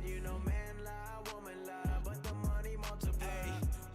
You know, man lie, woman lie, but the money multiply.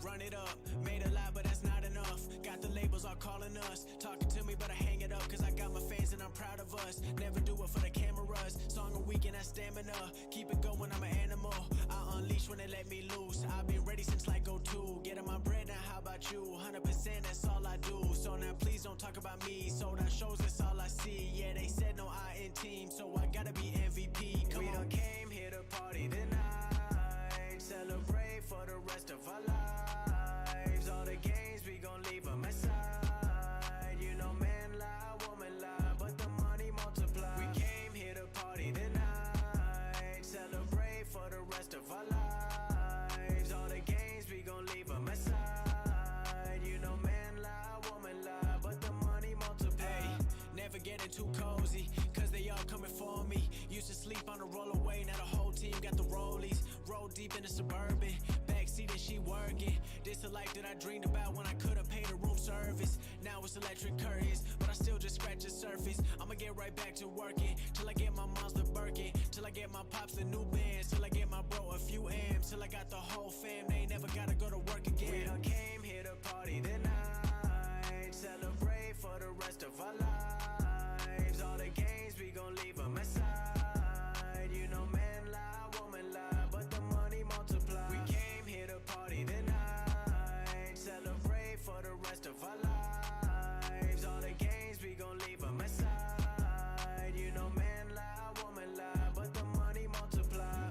Run it up, made a lot, but that's not enough. Got the labels all calling us, talking to me, but I hang it up, cause I got my fans and I'm proud of us. Never do it for the cameras, song a week and that stamina. Keep it going, I'm an animal. I unleash when they let me loose. I've been ready since like '02. Getting my bread, now how about you? 100%, that's all I do. So now please don't talk about me. Sold out shows, that's all I see. Yeah, they said no I in team, so I gotta be MVP. Come on. We done came here to party tonight, celebrate for the rest of our lives. All the games, we gon' leave them aside. You know, man lie, woman lie, but the money multiply. We came here to party tonight, celebrate for the rest of our lives. All the games, we gon' leave them aside. You know, man lie, woman lie, but the money multiply. Hey, never getting too cozy, cause they all coming for me. Used to sleep on a rollaway, now the whole team got the rollies. Roll deep in the Suburban, backseat and she working. This the life that I dreamed about when I could've paid a room service. Now it's electric curtains, but I still just scratch the surface. I'ma get right back to working, till I get my mom's the Birkin, till I get my pops the new bands, till I get my bro a few M's, till I got the whole fam, they ain't never gotta go to work again. We done came here to party tonight, celebrate for the rest of our lives. All the games, we gon' leave them aside. You know, man lie, woman lie, but the money multiply. We came here to party tonight, celebrate for the rest of our lives. All the games, we gon' leave them aside. You know, man lie, woman lie, but the money multiply.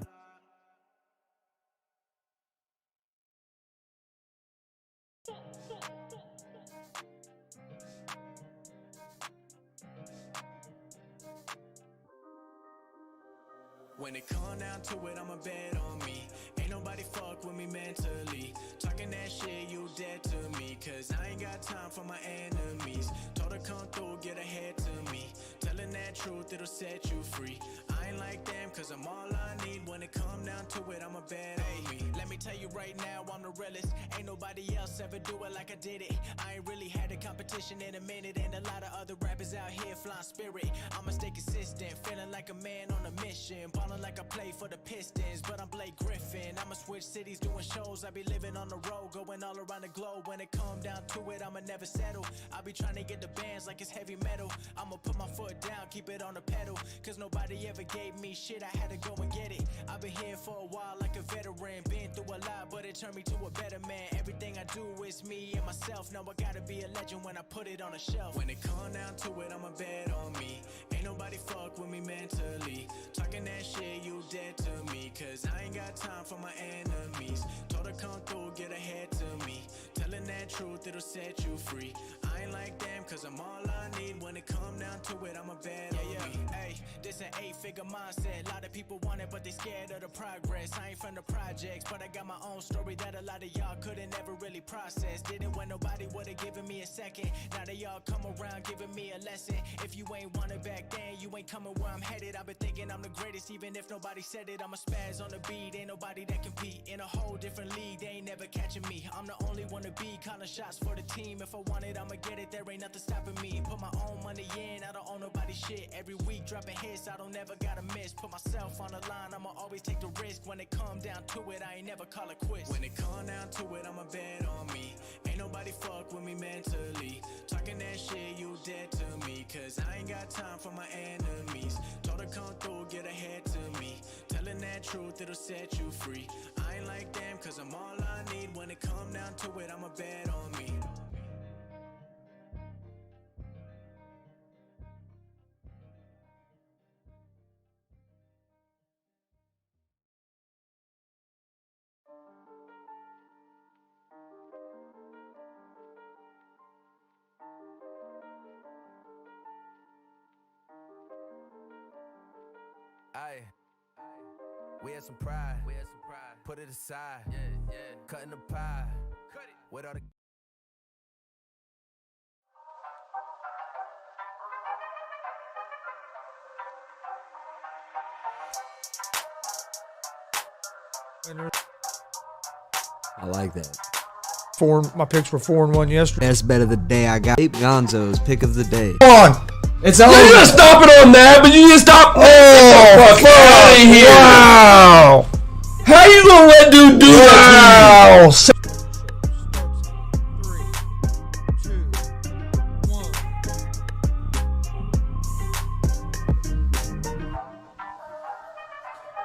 When it come down to it, I'ma bet on me. Ain't nobody fuck with me mentally. Talking that shit, you dead to me, cause I ain't got time for my enemies. Told her come through, get ahead to me. Telling that truth, it'll set you free. I ain't like them, cause I'm all I need. When it come down to it, I'ma bet on me. Let me tell you right now, I'm the realest. Ain't nobody else ever do it like I did it. I ain't really had a competition in a minute, and a lot of other rappers out here flying spirit. I'ma stay consistent, feeling like a man on a mission. Ballin' like I play for the Pistons, but I'm Blake Griffin. I'ma switch cities, doing shows. I be living on the road, going all around the globe. When it come down to it, I'ma never settle. I be trying to get the bands like it's heavy metal. I'ma put my foot down, keep it on the pedal, cause nobody ever gave me shit, I had to go and get it. I've been here for a while like a veteran, been through a lot, but it turned me to a better man. Everything I do is me and myself. Now I gotta be a legend when I put it on a shelf. When it come down to it, I'ma bet on me. Ain't nobody fuck with me mentally. Talking that shit, you dead to me, cause I ain't got time for my enemies. Told her come through, get ahead to me. Telling that truth, it'll set you free. I ain't like them, cause I'm all I need. When it come down to it, I'ma bet on me. Hey, this an 8-figure mindset. A lot of people want it, but they scared of the progress. I ain't from the projects, but I got my own story that a lot of y'all couldn't ever really process. Didn't when nobody would've given me a second. Now they all come around giving me a lesson. If you ain't want it back then, you ain't coming where I'm headed. I've been thinking I'm the greatest, even if nobody said it. I'm a spaz on the beat, ain't nobody that compete. In a whole different league, they ain't never catching me. I'm the only one to be calling shots for the team. If I want it, I'ma get it, there ain't nothing stopping me. Put my own money in, I don't own nobody's shit. Every week dropping hits, I don't never gotta miss. Put myself on the line, I'ma always take the risk. When it come down to it, I ain't never call it quits. When it come down to it, I'ma bet on me. Ain't nobody fuck with me mentally. Talking that shit, you dead to me, cause I ain't got time for my enemies. Told her come through, get ahead to me. Telling that truth, it'll set you free. I ain't like them, cause I'm all I need. When it come down to it, I'ma bet on me. Aye, we had some pride. Put it aside. Cutting the pie. With all the I like that. My picks were 4-1 yesterday. Best bet of the day. I got Ape Gonzo's pick of the day. Come on! It's You just stop it on that, but you just stop. Oh, fuck out of here! Wow! How you gonna let dude do that? Wow.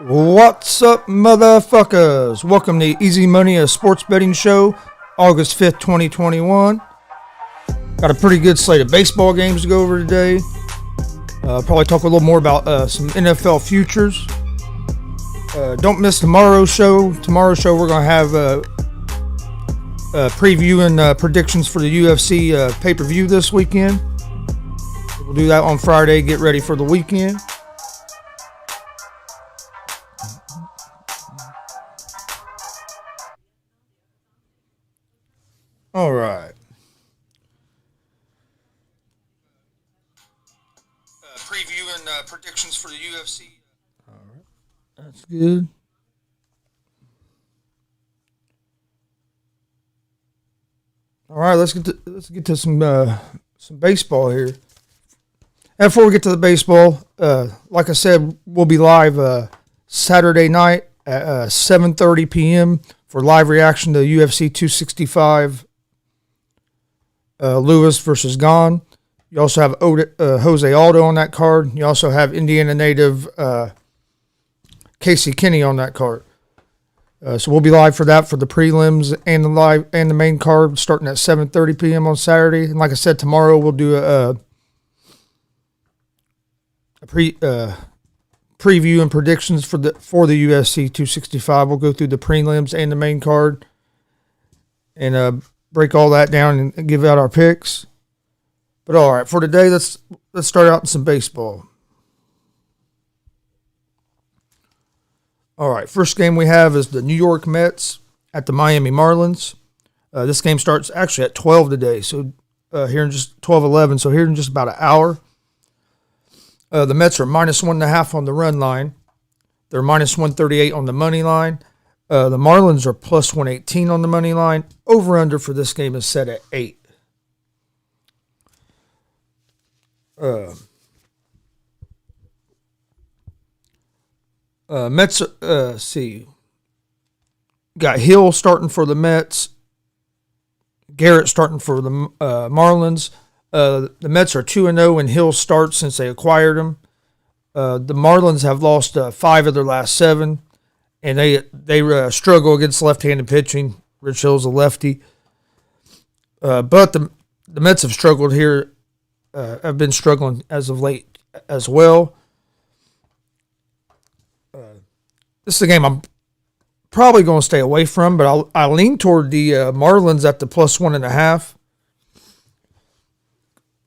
What's up, motherfuckers? Welcome to Easy Money, a sports betting show, August 5th, 2021. Got a pretty good slate of baseball games to go over today. Probably talk a little more about some NFL futures. Don't miss tomorrow's show. Tomorrow's show, we're going to have preview and predictions for the UFC pay-per-view this weekend. We'll do that on Friday. Get ready for the weekend. All right. Preview and predictions for the UFC. All right. That's good. All right, let's get to some baseball here. And before we get to the baseball, like I said, we'll be live Saturday night at 7:30 p.m. for live reaction to UFC 265. Lewis versus Gane. You also have Jose Aldo on that card. You also have Indiana native Casey Kinney on that card. So we'll be live for that for the prelims and the main card starting at 7:30 p.m. on Saturday. And like I said, tomorrow we'll do a preview and predictions for the UFC 265. We'll go through the prelims and the main card and break all that down and give out our picks. But all right, for today, let's start out in some baseball. All right, first game we have is the New York Mets at the Miami Marlins. This game starts actually at 12 today, so here in just 12:11, so here in just about an hour. The Mets are minus 1.5 on the run line. They're minus 138 on the money line. The Marlins are plus 118 on the money line. Over-under for this game is set at 8. Mets, see. Got Hill starting for the Mets. Garrett starting for the Marlins. The Mets are 2-0 when Hill starts since they acquired him. The Marlins have lost 5 of their last 7. And they struggle against left-handed pitching. Rich Hill's a lefty. But the Mets have struggled here, have been struggling as of late as well. This is a game I'm probably going to stay away from, but I lean toward the Marlins at the plus 1.5.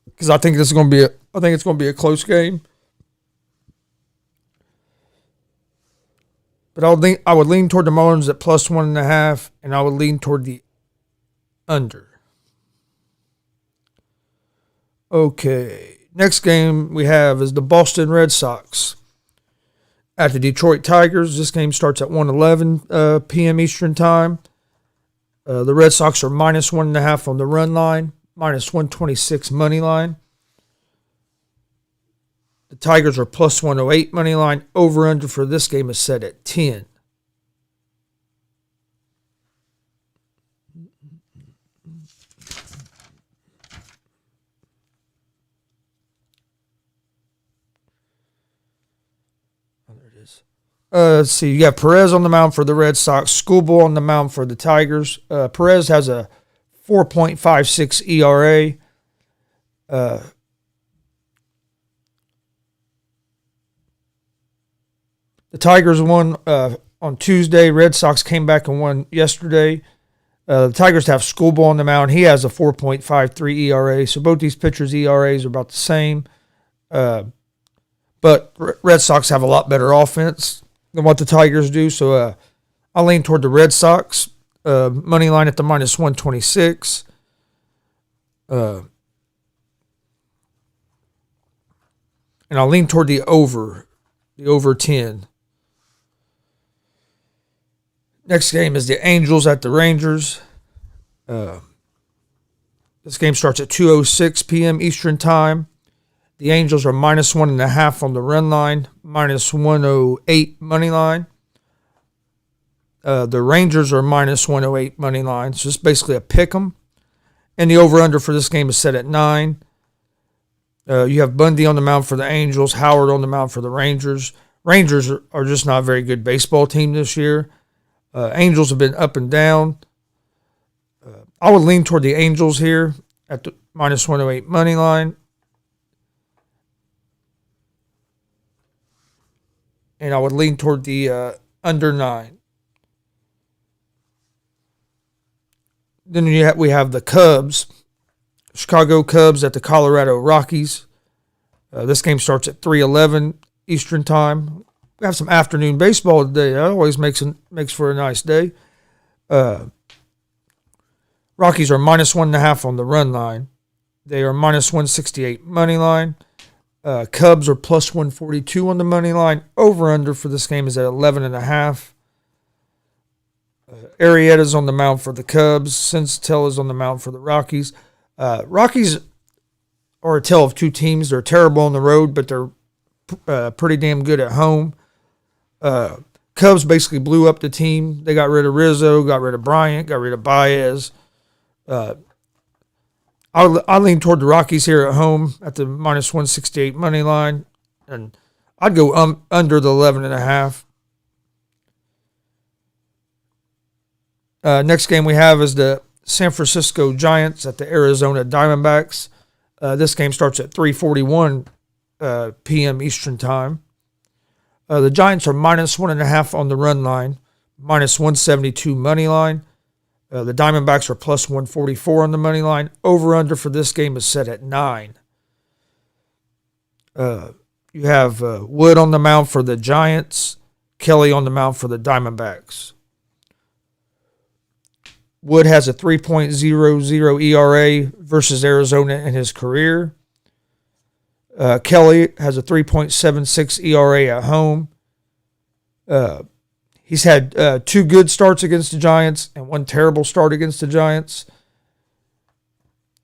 Because I think it's going to be a close game. But I would lean toward the Marlins at plus 1.5, and I would lean toward the under. Okay, next game we have is the Boston Red Sox at the Detroit Tigers. This game starts at 1:11 p.m. Eastern Time. The Red Sox are minus 1.5 on the run line, minus 126 money line. The Tigers are plus 108 money line. Over-under for this game is set at 10. Oh, there it is. Let's see. You got Perez on the mound for the Red Sox. Schoolboy on the mound for the Tigers. Perez has a 4.56 ERA. The Tigers won on Tuesday. Red Sox came back and won yesterday. The Tigers have Schoolboy on the mound. He has a 4.53 ERA. So both these pitchers' ERAs are about the same. But Red Sox have a lot better offense than what the Tigers do. So I'll lean toward the Red Sox. Money line at the minus 126. And I'll lean toward the over 10. Next game is the Angels at the Rangers. This game starts at 2:06 p.m. Eastern Time. The Angels are minus 1.5 on the run line, minus 108 money line. The Rangers are minus 108 money line. So it's basically a pick 'em. And the over-under for this game is set at 9. You have Bundy on the mound for the Angels, Howard on the mound for the Rangers. Rangers are just not a very good baseball team this year. Angels have been up and down. I would lean toward the Angels here at the minus 108 money line. And I would lean toward the under 9. Then we have the Cubs, Chicago Cubs at the Colorado Rockies. This game starts at 3:11 Eastern Time. We have some afternoon baseball today. That always makes for a nice day. Rockies are minus 1.5 on the run line. They are minus 168 money line. Cubs are plus 142 on the money line. Over-under for this game is at 11.5. Arrieta's on the mound for the Cubs. Senzatella on the mound for the Rockies. Rockies are a tale of two teams. They're terrible on the road, but they're pretty damn good at home. Cubs basically blew up the team. They got rid of Rizzo, got rid of Bryant, got rid of Baez. I lean toward the Rockies here at home at the minus 168 money line, and I'd go under the 11.5. Next game we have is the San Francisco Giants at the Arizona Diamondbacks. This game starts at 3:41 p.m. Eastern Time. The Giants are minus 1.5 on the run line, minus 172 money line. The Diamondbacks are plus 144 on the money line. Over-under for this game is set at 9. You have Wood on the mound for the Giants, Kelly on the mound for the Diamondbacks. Wood has a 3.00 ERA versus Arizona in his career. Kelly has a 3.76 ERA at home. He's had 2 good starts against the Giants and 1 terrible start against the Giants.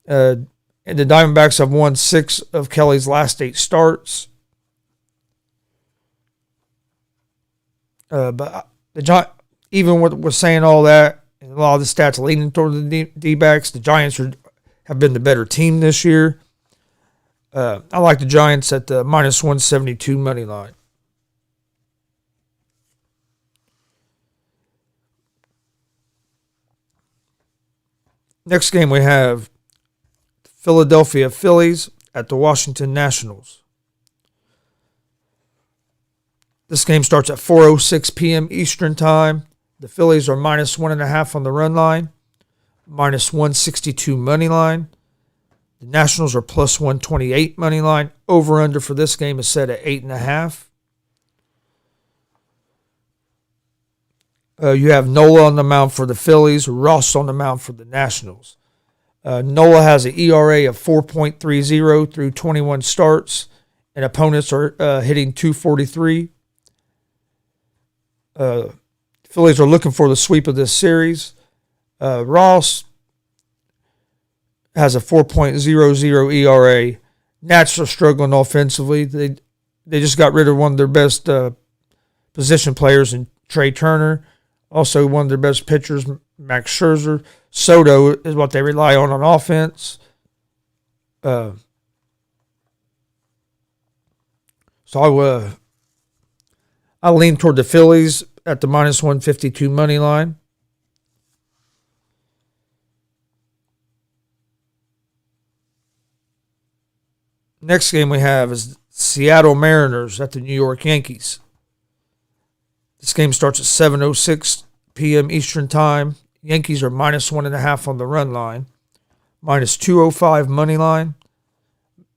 And the Diamondbacks have won 6 of Kelly's last 8 starts. But even with saying all that, and a lot of the stats leaning toward the D-backs, the Giants have been the better team this year. I like the Giants at the minus 172 money line. Next game we have Philadelphia Phillies at the Washington Nationals. This game starts at 4:06 p.m. Eastern Time. The Phillies are minus 1.5 on the run line, minus 162 money line. The Nationals are plus 128 money line. Over-under for this game is set at 8.5. You have Nola on the mound for the Phillies, Ross on the mound for the Nationals. Nola has an ERA of 4.30 through 21 starts, and opponents are hitting .243. Phillies are looking for the sweep of this series. Ross has a 4.00 ERA. Nats are struggling offensively. They just got rid of one of their best position players in Trey Turner. Also, one of their best pitchers, Max Scherzer. Soto is what they rely on offense. So I lean toward the Phillies at the minus 152 money line. Next game we have is Seattle Mariners at the New York Yankees. This game starts at 7:06 p.m. Eastern Time. Yankees are minus 1.5 on the run line, minus 205 money line.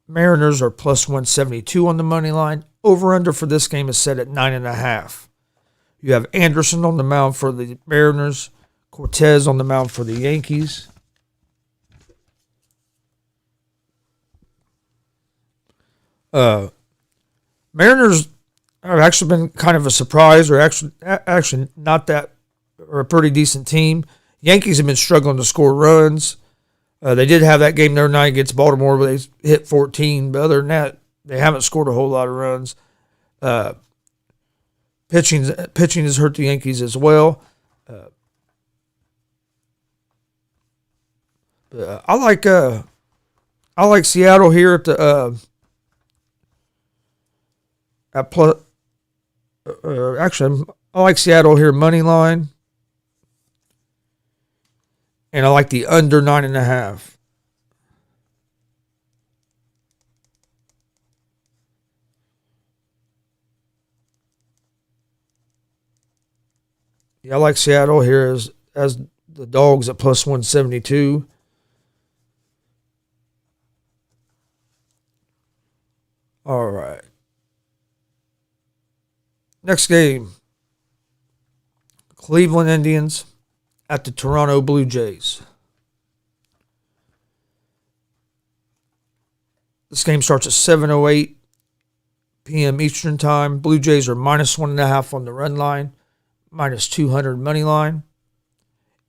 Mariners are plus 172 on the money line. Over-under for this game is set at 9.5. You have Anderson on the mound for the Mariners, Cortez on the mound for the Yankees. Mariners have actually been kind of a surprise, or actually not that, or a pretty decent team. Yankees have been struggling to score runs. They did have that game the other night against Baltimore where they hit 14, but other than that, they haven't scored a whole lot of runs. Pitching has hurt the Yankees as well. I like Seattle here at the at plus. Actually, I like Seattle here money line, and I like the under 9.5. Yeah, I like Seattle here as the dogs at plus 172. All right. Next game. Cleveland Indians at the Toronto Blue Jays. This game starts at 7:08 p.m. Eastern Time. Blue Jays are minus 1.5 on the run line, minus 200 money line.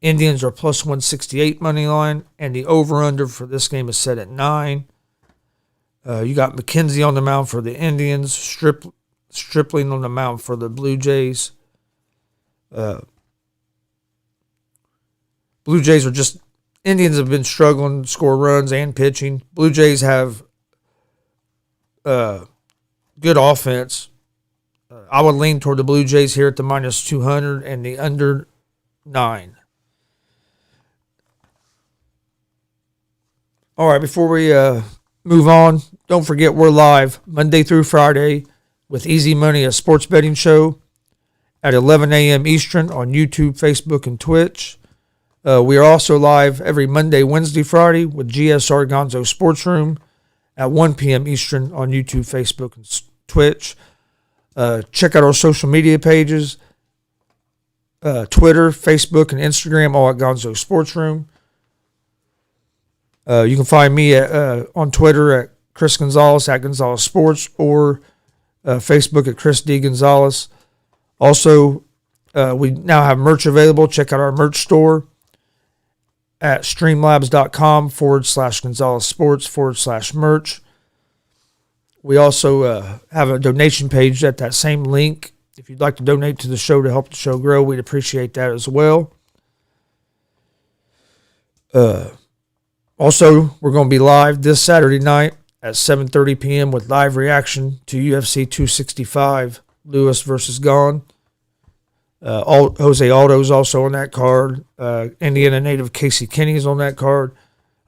Indians are plus 168 money line, and the over-under for this game is set at 9. You got McKenzie on the mound for the Indians, Stripling on the mound for the Blue Jays. Blue Jays are just, Indians have been struggling to score runs and pitching. Blue Jays have good offense. I would lean toward the Blue Jays here at the minus 200 and the under 9. All right, before we move on, don't forget we're live Monday through Friday with Easy Money, a sports betting show at 11 a.m. Eastern on YouTube, Facebook, and Twitch. We are also live every Monday, Wednesday, Friday with GSR Gonzo Sports Room at 1 p.m. Eastern on YouTube, Facebook, and Twitch. Check out our social media pages, Twitter, Facebook, and Instagram, all at Gonzo Sports Room. You can find me on Twitter at Chris Gonzalez, at Gonzalez Sports, or Facebook at Chris D. Gonzalez. Also, we now have merch available. Check out our merch store at streamlabs.com/Gonzalez Sports/merch. We also have a donation page at that same link. If you'd like to donate to the show to help the show grow, we'd appreciate that as well. Also, we're going to be live this Saturday night at 7:30 p.m. with live reaction to UFC 265, Lewis versus Gane. Jose Aldo's also on that card. Indiana native Casey Kenny is on that card.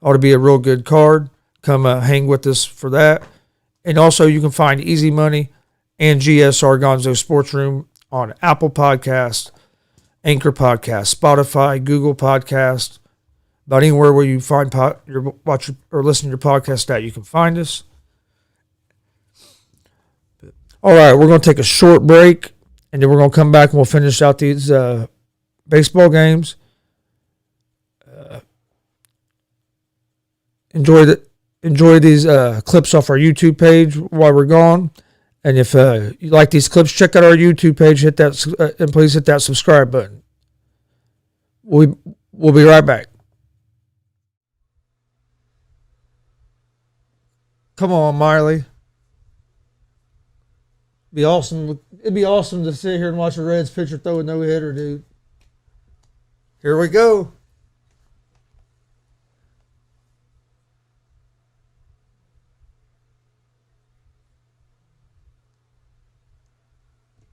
Ought to be a real good card. Come hang with us for that. And also, you can find Easy Money and GSR Gonzo Sports Room on Apple Podcast, Anchor Podcast, Spotify, Google Podcast. About anywhere where you find watch or listen to your podcast at, you can find us. All right, we're going to take a short break, and then we're going to come back and we'll finish out these baseball games. Enjoy these clips off our YouTube page while we're gone. And if you like these clips, check out our YouTube page. Hit that and please hit that subscribe button. We'll be right back. Come on, Miley. Be awesome. It'd be awesome to sit here and watch a Reds pitcher throw a no-hitter, dude. Here we go.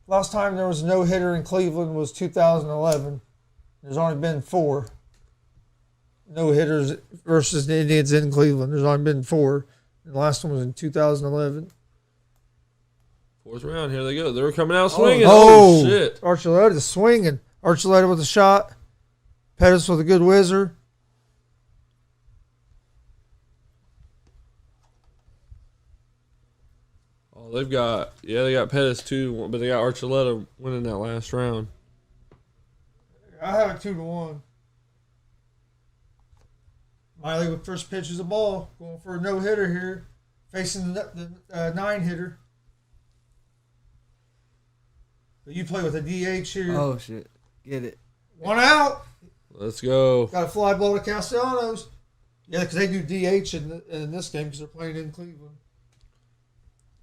Last time there was a no-hitter in Cleveland was 2011. There's only been 4 no-hitters versus the Indians in Cleveland. There's only been 4. And the last one was in 2011. Fourth round, here they go. They were coming out swinging. Oh, Shit. Archuleta swinging. Archuleta with a shot. Pettis with a good whizzer. Oh, they got Pettis too, but they got Archuleta winning that last round. I have it 2-1. Miley with first pitch is a ball. Going for a no-hitter here. Facing the 9-hitter. But you play with a DH here. Oh, shit. Get it. 1 out. Let's go. Got a fly ball to Castellanos. Yeah, because they do DH in this game because they're playing in Cleveland.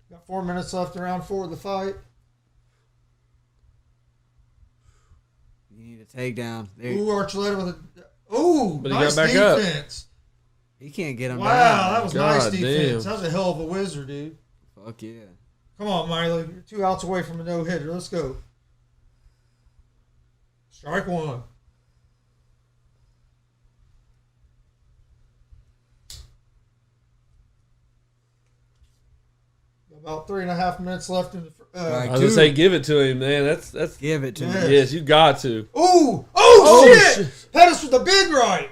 Got 4 minutes left in round 4 of the fight. You need a takedown. There, Ooh, Archuleta with a. Ooh, But he nice got back up. defense. he can't get him Wow, down. that was God nice defense. damn. That was a hell of a wizard, dude. Fuck yeah. Come on, Miley. You're 2 outs away from a no hitter. Let's go. Strike one. About 3.5 minutes left in the. Right. I was gonna say, give it to him, man. That's Give it to Yeah. him. yes, you got to. Ooh! Oh, Oh, shit! Pettis with the big right.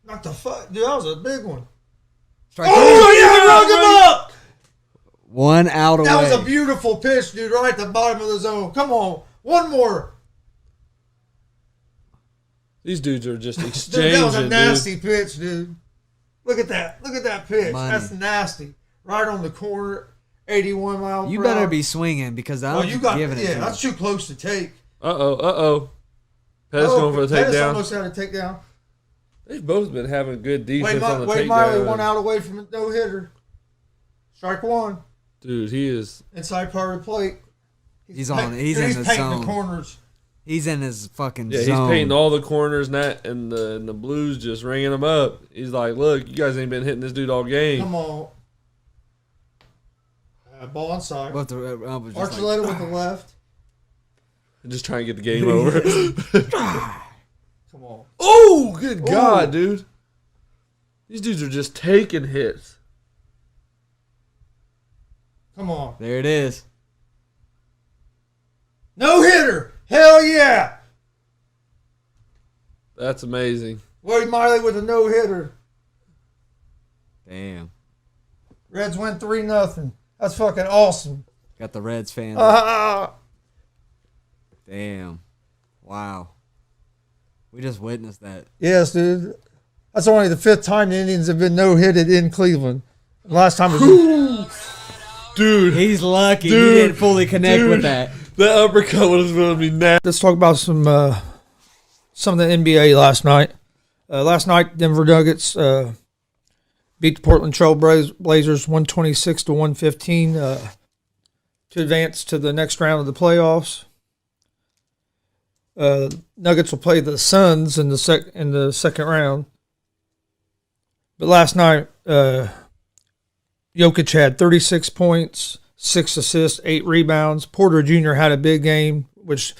Not the fuck, dude. That was a big one. Strike Oh yeah, rug him up. one out away. That was a beautiful pitch, dude. Right at the bottom of the zone. Come on, one more. These dudes are just Dude, exchanging, that was a dude. nasty pitch, dude. Look at that. Look at that pitch. Money. That's nasty. Right on the corner. 81 miles You per better hour. be swinging because I Oh, don't you got giving it yeah. to That's him. too close to take. Pettis going for the Pettis takedown. almost had a takedown. They've both been having good defense Wade, on the Wade Miley takedown. 1 out away from a no hitter. Strike one. Dude, he is. Inside part of the plate. He's on. He's in He's the painting zone. the corners. He's in his fucking Yeah, he's zone. painting all the corners and the Blues just ringing them up. He's like, look, you guys ain't been hitting this dude all game. Come on. Ball inside. But the, was just Archuleta like, with the left. Just trying to get the game over. Come on. Oh, good God, Ooh. dude. These dudes are just taking hits. Come on. there it is. No hitter. Hell yeah. That's amazing. Wade Miley with a no hitter. Damn. Reds win 3-0. That's fucking awesome. Got the Reds fans. Ah. Damn. Wow. We just witnessed that. Yes, dude. That's only the 5th time the Indians have been no-hitted in Cleveland. Last time was Dude, He's lucky Dude, he didn't fully connect dude. with that. that uppercut was going to be nasty. Let's talk about some of the NBA last night. Last night, Denver Nuggets beat the Portland Trail Blazers 126-115 to advance to the next round of the playoffs. Nuggets will play the Suns in the second round. But last night, Jokic had 36 points, 6 assists, 8 rebounds. Porter Jr. had a big game, which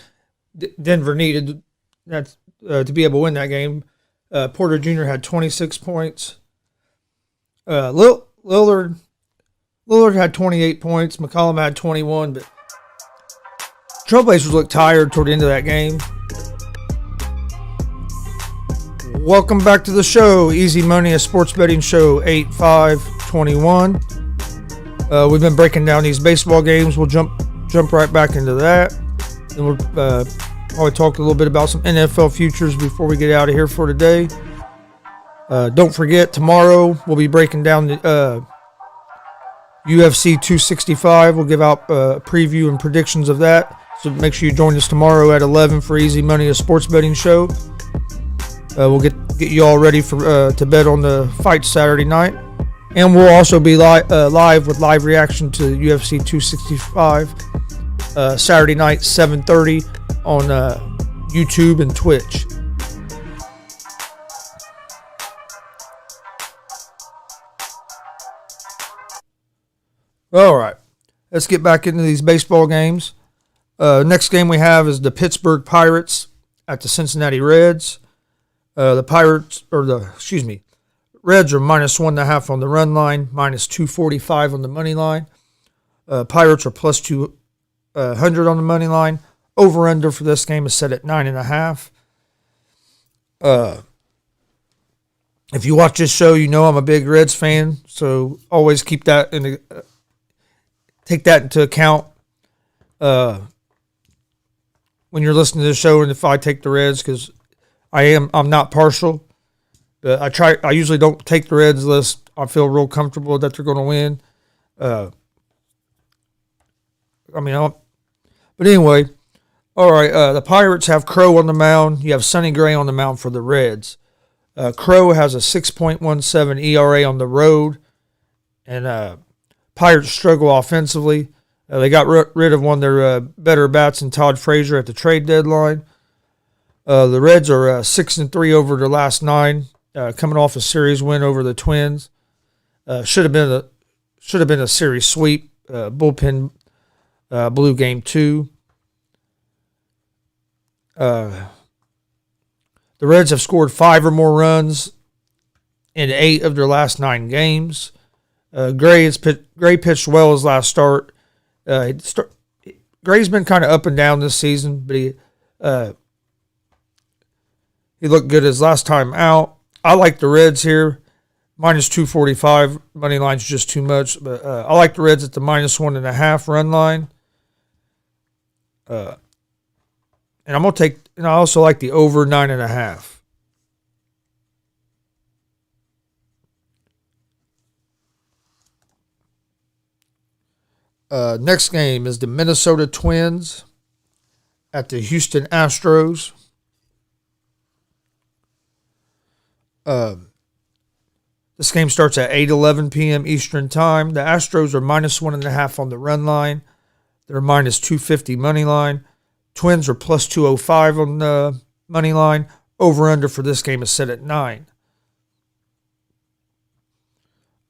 Denver needed that to be able to win that game. Porter Jr. had 26 points. Lillard had 28 points. McCollum had 21, but Trailblazers looked tired toward the end of that game. Welcome back to the show, Easy Money, a sports betting show, 8-5-21. We've been breaking down these baseball games. We'll jump right back into that. And we'll probably talk a little bit about some NFL futures before we get out of here for today. Don't forget, tomorrow we'll be breaking down the UFC 265. We'll give out a preview and predictions of that. So make sure you join us tomorrow at 11 for Easy Money, a sports betting show. We'll get you all ready for to bet on the fight Saturday night. And we'll also be live with live reaction to UFC 265 Saturday night, 7:30 on YouTube and Twitch. All right, let's get back into these baseball games. Next game we have is the Pittsburgh Pirates at the Cincinnati Reds. The Reds are minus 1.5 on the run line, minus 245 on the money line. Pirates are plus 200 on the money line. Over under for this game is set at 9.5. If you watch this show, you know I'm a big Reds fan, so always keep that take that into account when you're listening to the show. And if I take the Reds, because I'm not partial. I usually don't take the Reds list. I feel real comfortable that they're going to win. But anyway, all right. The Pirates have Crow on the mound. You have Sonny Gray on the mound for the Reds. Crow has a 6.17 ERA on the road, and Pirates struggle offensively. They got rid of one of their better bats in Todd Frazier at the trade deadline. The Reds are 6-3 over their last 9, coming off a series win over the Twins. Should have been a series sweep. Bullpen blew game 2. The Reds have scored 5 or more runs in 8 of their last 9 games. Gray pitched well his last start. Gray's been kind of up and down this season, but he looked good his last time out. I like the Reds here. Minus 245. Money line's just too much, but I like the Reds at the minus 1.5 run line. And I'm gonna take. And I also like the over 9.5. Next game is the Minnesota Twins at the Houston Astros. This game starts at 8:11 p.m. Eastern Time. The Astros are minus 1.5 on the run line. They're minus 250 money line. Twins are plus 205 on the money line. Over-under for this game is set at 9.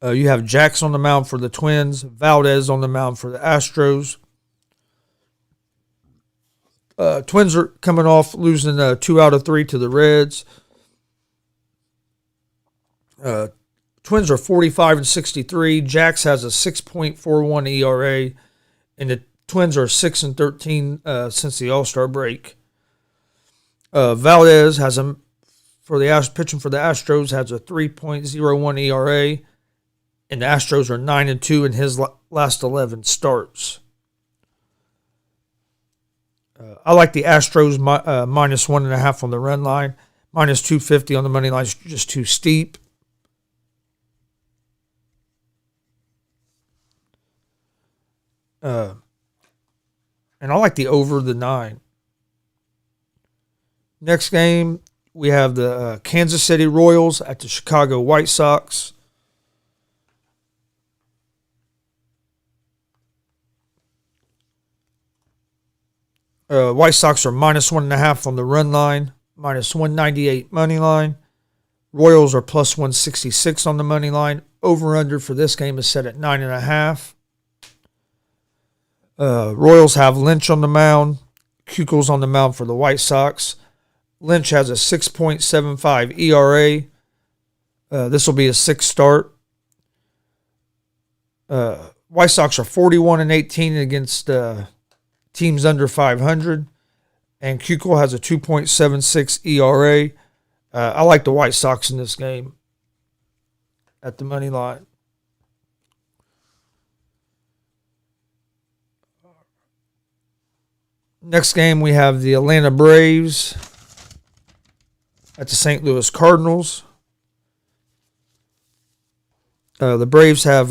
You have Jax on the mound for the Twins, Valdez on the mound for the Astros. Twins are coming off losing 2 out of 3 to the Reds. Twins are 45-63. Jax has a 6.41 ERA, and the Twins are 6-13 since the All-Star break. Valdez has pitching for the Astros has a 3.01 ERA. And the Astros are 9-2 in his last 11 starts. I like the Astros minus 1.5 on the run line. Minus 250 on the money line is just too steep. And I like the over the 9. Next game, we have the Kansas City Royals at the Chicago White Sox. White Sox are minus 1.5 on the run line, minus 198 money line. Royals are plus 166 on the money line. Over-under for this game is set at 9.5. Royals have Lynch on the mound. Keuchel's on the mound for the White Sox. Lynch has a 6.75 ERA. This will be a 6th start. White Sox are 41-18 against teams under 500, and Keuchel has a 2.76 ERA. I like the White Sox in this game at the money line. Next game, we have the Atlanta Braves at the St. Louis Cardinals. The Braves have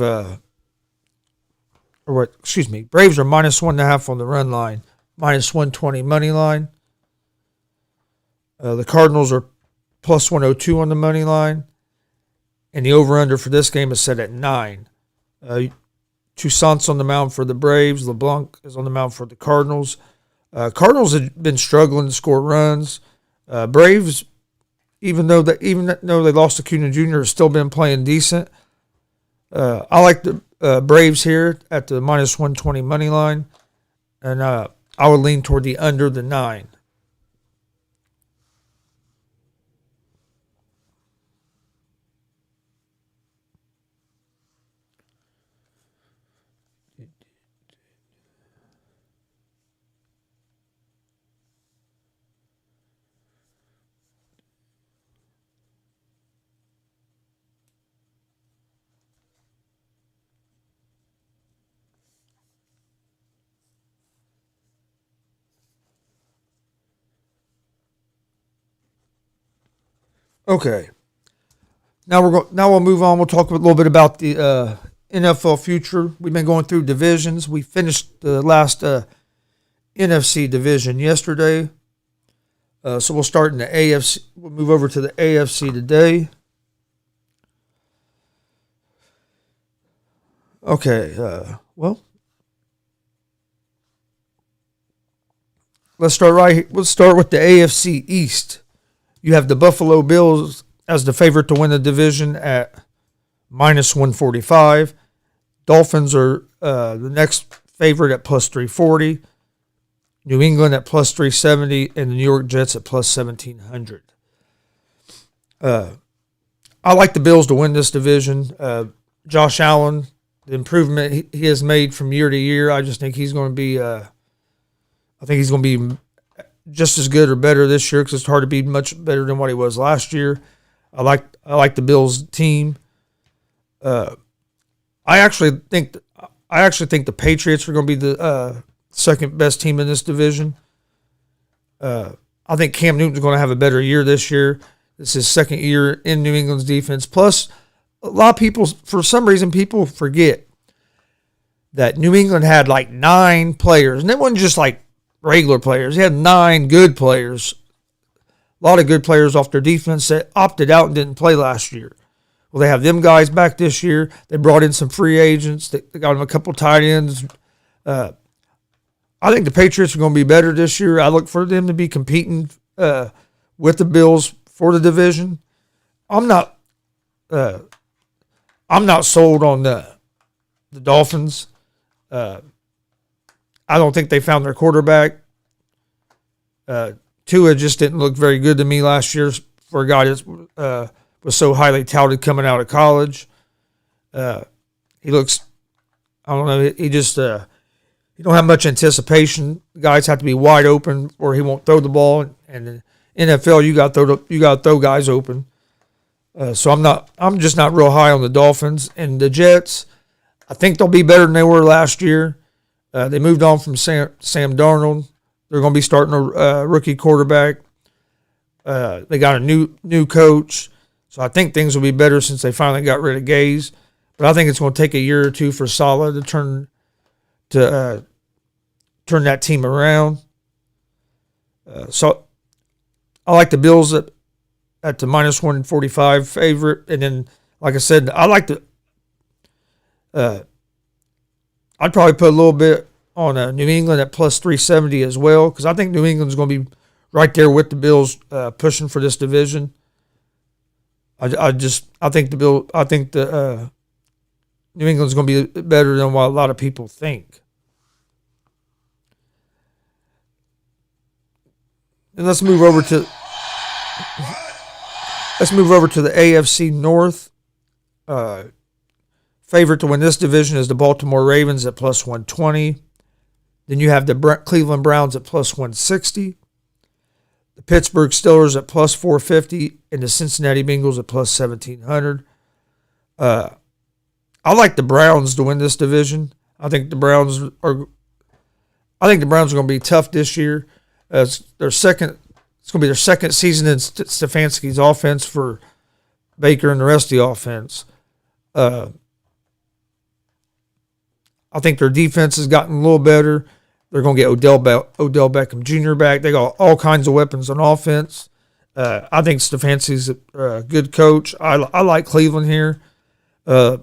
Braves are minus 1.5 on the run line, minus 120 money line. The Cardinals are plus 102 on the money line, and the over-under for this game is set at 9. Toussaint's on the mound for the Braves. LeBlanc is on the mound for the Cardinals. Cardinals have been struggling to score runs. Braves, even though they lost to Acuna Jr., have still been playing decent. I like the Braves here at the minus 120 money line, and I would lean toward the under the 9. Okay. Now we'll move on. We'll talk a little bit about the NFL future. We've been going through divisions. We finished the last NFC division yesterday. So we'll start in the AFC. We'll move over to the AFC today. Okay. let's start with the AFC East. You have the Buffalo Bills as the favorite to win the division at minus 145. Dolphins are the next favorite at plus 340. New England at plus 370, and the New York Jets at plus 1700. I like the Bills to win this division. Josh Allen, the improvement he has made from year to year, I just think he's going to be. I think he's going to be just as good or better this year because it's hard to be much better than what he was last year. I like the Bills team. I actually think the Patriots are going to be the second best team in this division. I think Cam Newton's going to have a better year this year. This is his second year in New England's defense. Plus, a lot of people, for some reason, people forget that New England had like 9 players, and it wasn't just like regular players. They had 9 good players, a lot of good players off their defense that opted out and didn't play last year. Well, they have them guys back this year. They brought in some free agents. They got them a couple tight ends. I think the Patriots are going to be better this year. I look for them to be competing with the Bills for the division. I'm not sold on the Dolphins. I don't think they found their quarterback. Tua just didn't look very good to me last year for a guy that was so highly touted coming out of college. He looks, I don't know, he just you don't have much anticipation. Guys have to be wide open or he won't throw the ball. And in NFL, you got to throw guys open. So I'm just not real high on the Dolphins. And the Jets, I think they'll be better than they were last year. They moved on from Sam Darnold. They're going to be starting a rookie quarterback. They got a new coach. So I think things will be better since they finally got rid of Gaze. But I think it's going to take a year or two for Saleh to turn that team around. So I like the Bills at the minus 145 favorite. And then, like I said, I like the I'd probably put a little bit on New England at plus 370 as well, because I think New England's going to be right there with the Bills pushing for this division. I think New England's going to be better than what a lot of people think. And let's move over to the AFC North. Favorite to win this division is the Baltimore Ravens at plus 120. Then you have the Cleveland Browns at plus 160. The Pittsburgh Steelers at plus 450. And the Cincinnati Bengals at plus 1,700. I like the Browns to win this division. I think the Browns are going to be tough this year. It's going to be their second season in Stefanski's offense for Baker and the rest of the offense. I think their defense has gotten a little better. They're going to get Odell Beckham Jr. back. They got all kinds of weapons on offense. I think Stefanski's a good coach. I like Cleveland here. Then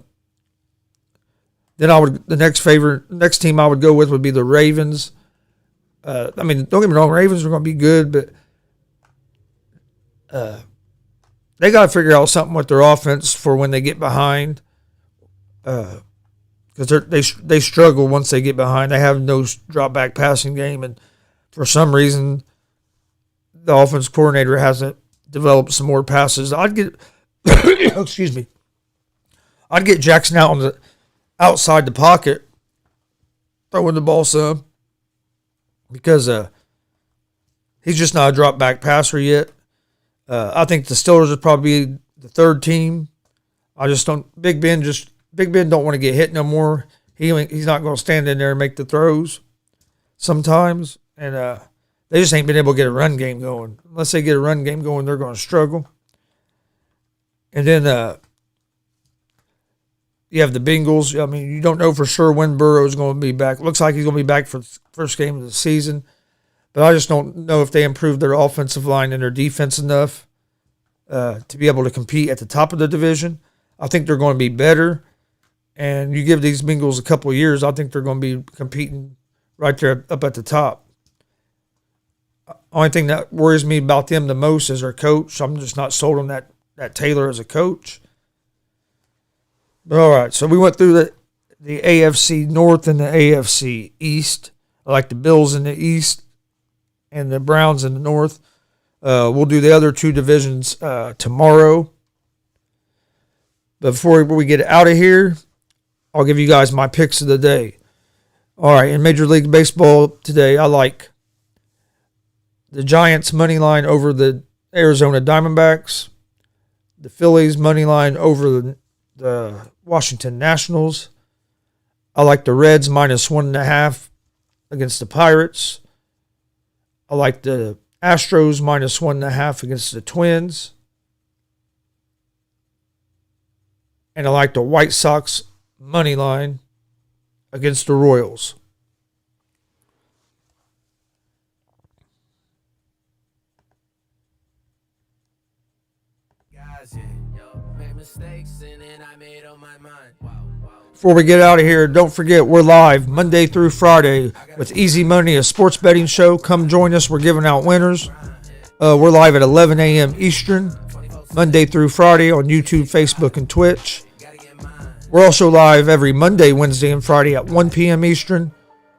the next team I would go with would be the Ravens. Don't get me wrong, Ravens are going to be good, but they got to figure out something with their offense for when they get behind. Because they struggle once they get behind. They have no drop back passing game, and for some reason, the offense coordinator hasn't developed some more passes. I'd get Jackson out on the outside the pocket, throwing the ball some, because he's just not a drop back passer yet. I think the Steelers would probably be the third team. Big Ben don't want to get hit no more. He's not going to stand in there and make the throws sometimes. And they just ain't been able to get a run game going. Unless they get a run game going, they're going to struggle. And then you have the Bengals. You don't know for sure when Burrow's going to be back. Looks like he's going to be back for the first game of the season. But I just don't know if they improved their offensive line and their defense enough to be able to compete at the top of the division. I think they're going to be better. And you give these Bengals a couple of years, I think they're going to be competing right there up at the top. Only thing that worries me about them the most is their coach. I'm just not sold on that Taylor as a coach. But all right, so we went through the AFC North and the AFC East. I like the Bills in the East and the Browns in the North. We'll do the other two divisions tomorrow. But before we get out of here, I'll give you guys my picks of the day. All right, in Major League Baseball today, I like the Giants' money line over the Arizona Diamondbacks, the Phillies' money line over the Washington Nationals. I like the Reds -1.5 against the Pirates. I like the Astros -1.5 against the Twins. And I like the White Sox money line against the Royals. Before we get out of here, don't forget we're live Monday through Friday with Easy Money, a sports betting show. Come join us. We're giving out winners. We're live at 11 a.m. Eastern, Monday through Friday on YouTube, Facebook, and Twitch. We're also live every Monday, Wednesday, and Friday at 1 p.m. Eastern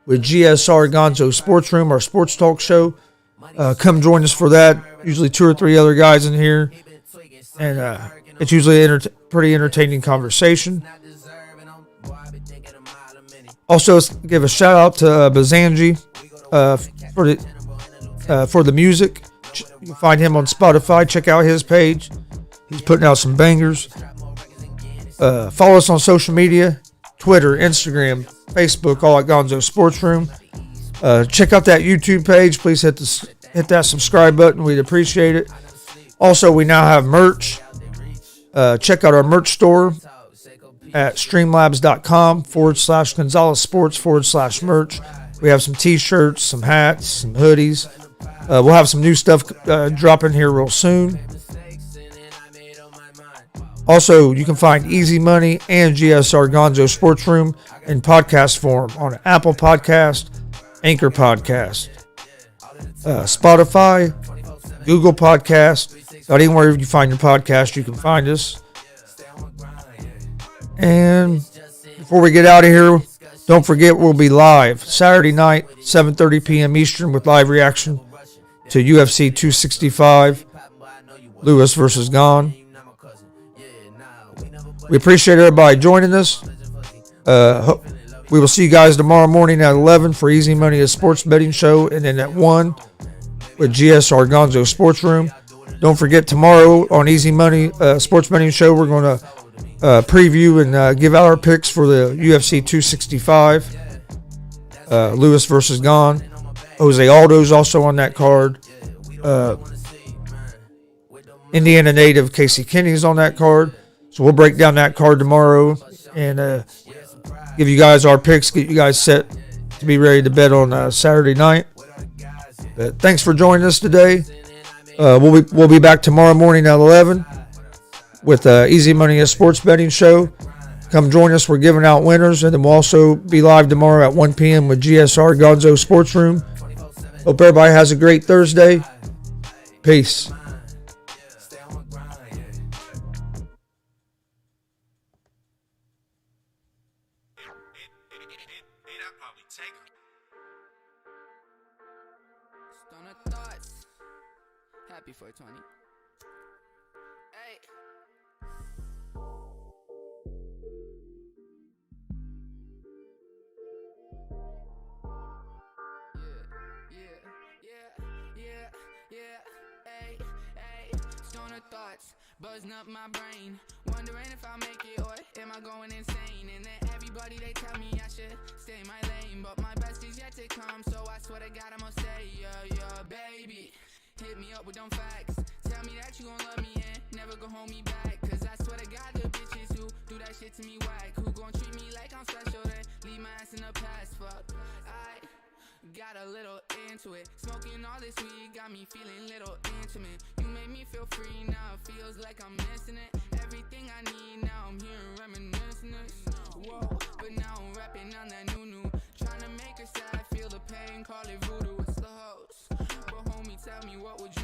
with GSR Gonzo Sports Room, our sports talk show. Come join us for that. Usually 2 or 3 other guys in here. And it's usually pretty entertaining conversation. Also, give a shout out to Bazanji for the music. You can find him on Spotify. Check out his page. He's putting out some bangers. Follow us on social media, Twitter, Instagram, Facebook, all at Gonzo Sports Room. Check out that YouTube page. Please hit that subscribe button. We'd appreciate it. Also, we now have merch. Check out our merch store at streamlabs.com/Gonzalez Sports/merch. We have some t-shirts, some hats, some hoodies. We'll have some new stuff dropping here real soon. Also, you can find Easy Money and GSR Gonzo Sports Room in podcast form on Apple Podcast, Anchor Podcast, Spotify, Google Podcast. About anywhere you find your podcast, you can find us. And before we get out of here, don't forget we'll be live Saturday night, 7:30 p.m. Eastern with live reaction to UFC 265, Lewis versus Gane. We appreciate everybody joining us. We will see you guys tomorrow morning at 11 for Easy Money, a sports betting show, and then at 1 with GSR Gonzo Sports Room. Don't forget tomorrow on Easy Money Sports Betting Show, we're going to preview and give out our picks for the UFC 265, Lewis versus Gane. Jose Aldo's also on that card. Indiana native Casey Kenny's on that card. So we'll break down that card tomorrow and give you guys our picks, get you guys set to be ready to bet on Saturday night. But thanks for joining us today. We'll be back tomorrow morning at 11 with Easy Money, a sports betting show. Come join us. We're giving out winners, and then we'll also be live tomorrow at 1 p.m. with GSR Gonzo Sports Room. Hope everybody has a great Thursday. Peace. Happy 420. Hey. Yeah. Hey. Stoner thoughts buzzing up my brain, wondering if I'll make it or am I going insane? And then everybody they tell me I should stay in my lane, but my best is yet to come, so I swear to God I'ma stay. Yeah, baby. Hit me up with them facts. Tell me that you gon' love me and never gon' hold me back. Cause I swear to God the bitches who do that shit to me whack. Who gon' treat me like I'm special then leave my ass in the past. Fuck, I got a little into it. Smoking all this weed got me feeling little intimate. You made me feel free, now it feels like I'm missing it. Everything I need, now I'm hearing reminiscence. Whoa, but now I'm rapping on that new. Trying to make her sad, feel the pain, call it voodoo. It's the host, but homie what would you